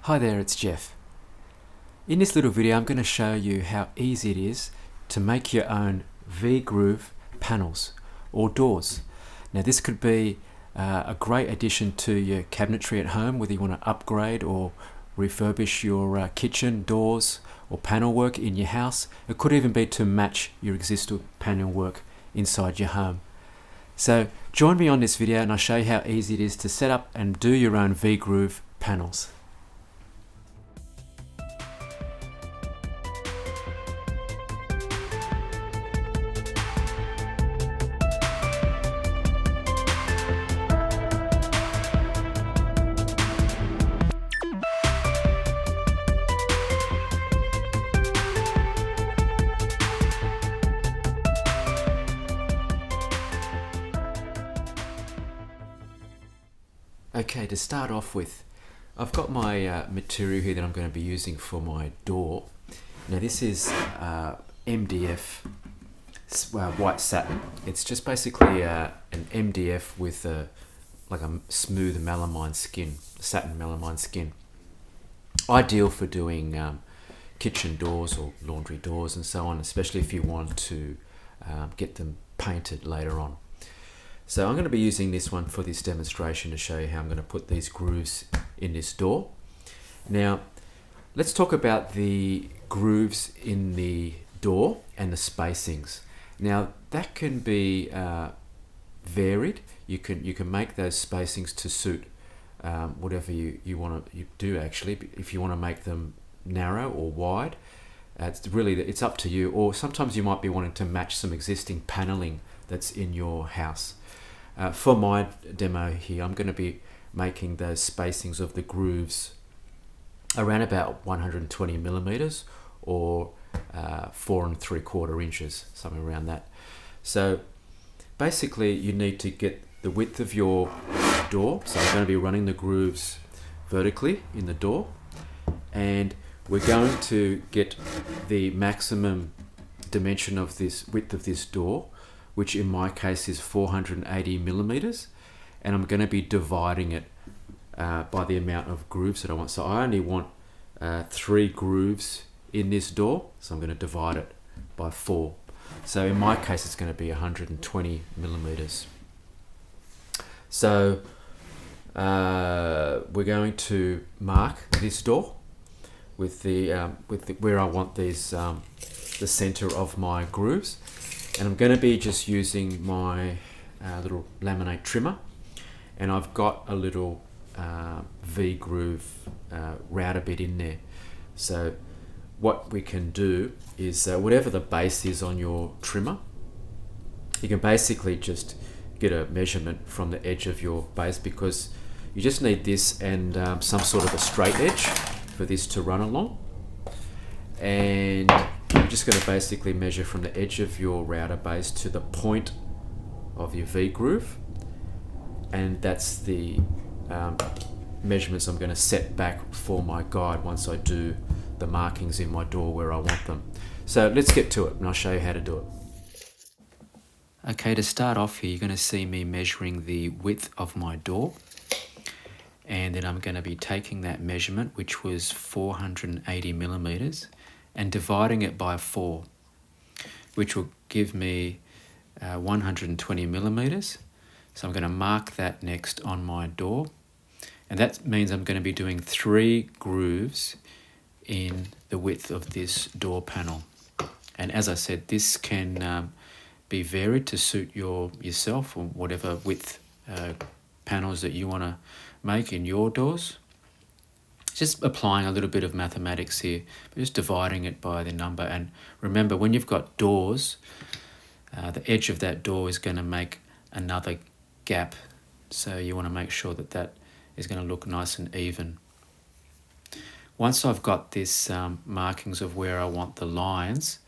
Hi there, it's Jeff. In this little video I'm going to show you how easy it is to make your own V-groove panels or doors. Now this could be a great addition to your cabinetry at home, whether you want to upgrade or refurbish your kitchen doors or panel work in your house. It could even be to match your existing panel work inside your home. So join me on this video and I'll show you how easy it is to set up and do your own V-groove panels. Okay, to start off with, I've got my material here that I'm going to be using for my door. Now this is MDF white satin. It's just basically an MDF with like a smooth melamine skin, satin melamine skin. Ideal for doing kitchen doors or laundry doors and so on, especially if you want to get them painted later on. So I'm going to be using this one for this demonstration to show you how I'm going to put these grooves in this door. Now, let's talk about the grooves in the door and the spacings. Now, that can be varied. You can make those spacings to suit whatever you want to do actually. If you want to make them narrow or wide, it's up to you. Or sometimes you might be wanting to match some existing paneling that's in your house. For my demo here, I'm going to be making those spacings of the grooves around about 120 millimeters or 4 3/4 inches, something around that. So basically you need to get the width of your door. So I'm going to be running the grooves vertically in the door, and we're going to get the maximum dimension of this width of this door, which in my case is 480 millimeters, and I'm going to be dividing it by the amount of grooves that I want. So I only want 3 grooves in this door, so I'm going to divide it by 4. So in my case it's going to be 120 millimeters. So we're going to mark this door with the where I want these the center of my grooves. And I'm going to be just using my little laminate trimmer, and I've got a little V-groove router bit in there. So what we can do is whatever the base is on your trimmer, you can basically just get a measurement from the edge of your base, because you just need this and some sort of a straight edge for this to run along. And you're just going to basically measure from the edge of your router base to the point of your V-groove, and that's the measurements I'm going to set back for my guide once I do the markings in my door where I want them. So let's get to it and I'll show you how to do it. Okay, to start off here, you're going to see me measuring the width of my door, and then I'm going to be taking that measurement, which was 480 millimeters, and dividing it by 4, which will give me 120 millimeters. So I'm going to mark that next on my door, and that means I'm going to be doing 3 grooves in the width of this door panel. And as I said, this can be varied to suit yourself, or whatever width panels that you want to make in your doors. Just applying a little bit of mathematics here, but just dividing it by the number. And remember, when you've got doors, the edge of that door is going to make another gap, so you want to make sure that that is going to look nice and even. Once I've got this markings of where I want the lines,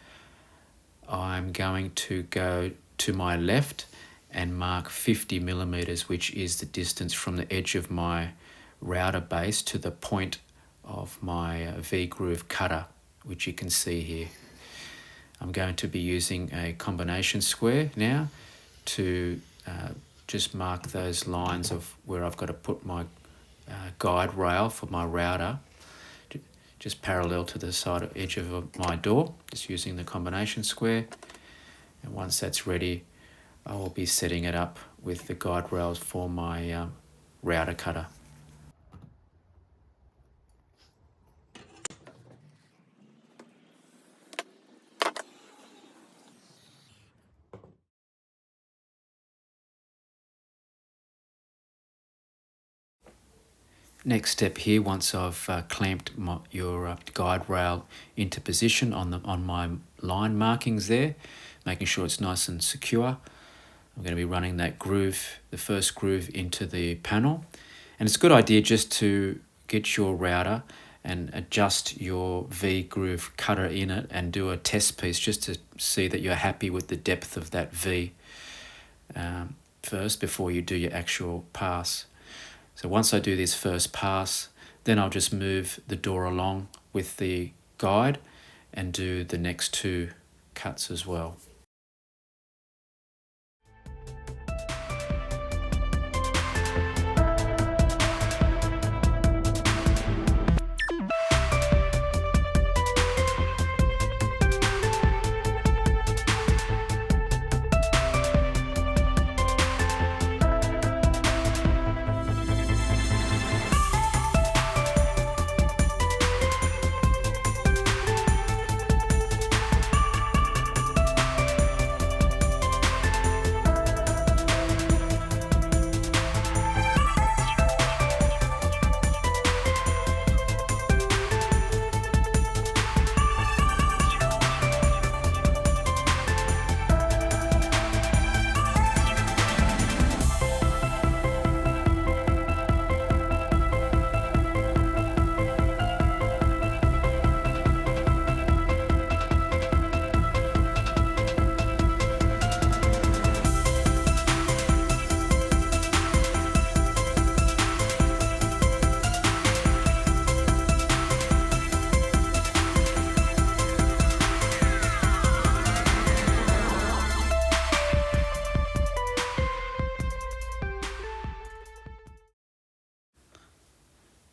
I'm going to go to my left and mark 50 millimeters, which is the distance from the edge of my router base to the point of my V-groove cutter, which you can see here. I'm going to be using a combination square now to just mark those lines of where I've got to put my guide rail for my router just parallel to the side edge of my door, just using the combination square. And once that's ready, I will be setting it up with the guide rails for my router cutter. Next step here, once I've clamped your guide rail into position on my line markings there, making sure it's nice and secure, I'm going to be running that groove, the first groove, into the panel. And it's a good idea just to get your router and adjust your V groove cutter in it and do a test piece just to see that you're happy with the depth of that V first before you do your actual pass. So once I do this first pass, then I'll just move the door along with the guide and do the next two cuts as well.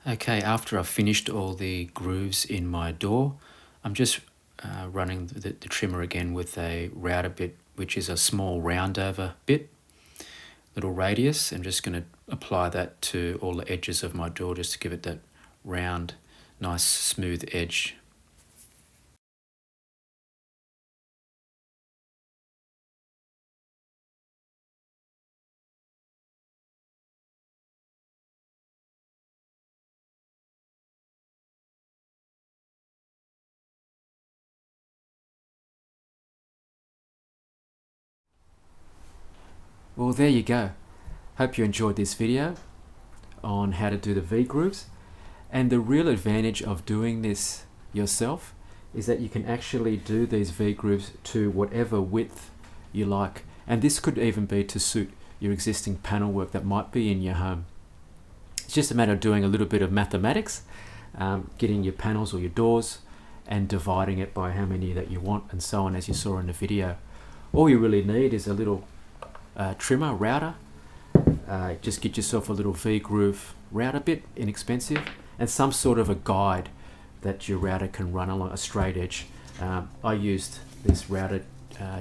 Okay, after I've finished all the grooves in my door, I'm just running the trimmer again with a router bit, which is a small round over bit, little radius. I'm just going to apply that to all the edges of my door just to give it that round, nice smooth edge. Well, there you go. Hope you enjoyed this video on how to do the V-grooves. And the real advantage of doing this yourself is that you can actually do these V-grooves to whatever width you like. And this could even be to suit your existing panel work that might be in your home. It's just a matter of doing a little bit of mathematics, getting your panels or your doors and dividing it by how many that you want and so on, as you saw in the video. All you really need is a little trimmer, router. Just get yourself a little V-groove router bit, inexpensive, and some sort of a guide that your router can run along a straight edge. I used this router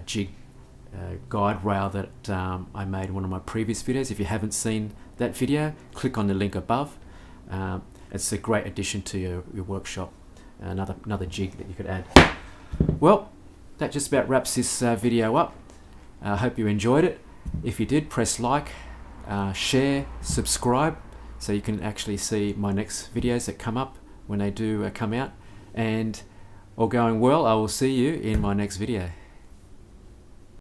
jig guide rail that I made in one of my previous videos. If you haven't seen that video, click on the link above. It's a great addition to your workshop, another jig that you could add. Well, that just about wraps this video up. I hope you enjoyed it. If you did, press like, share, subscribe, so you can actually see my next videos that come up when they do come out. And all going well, I will see you in my next video.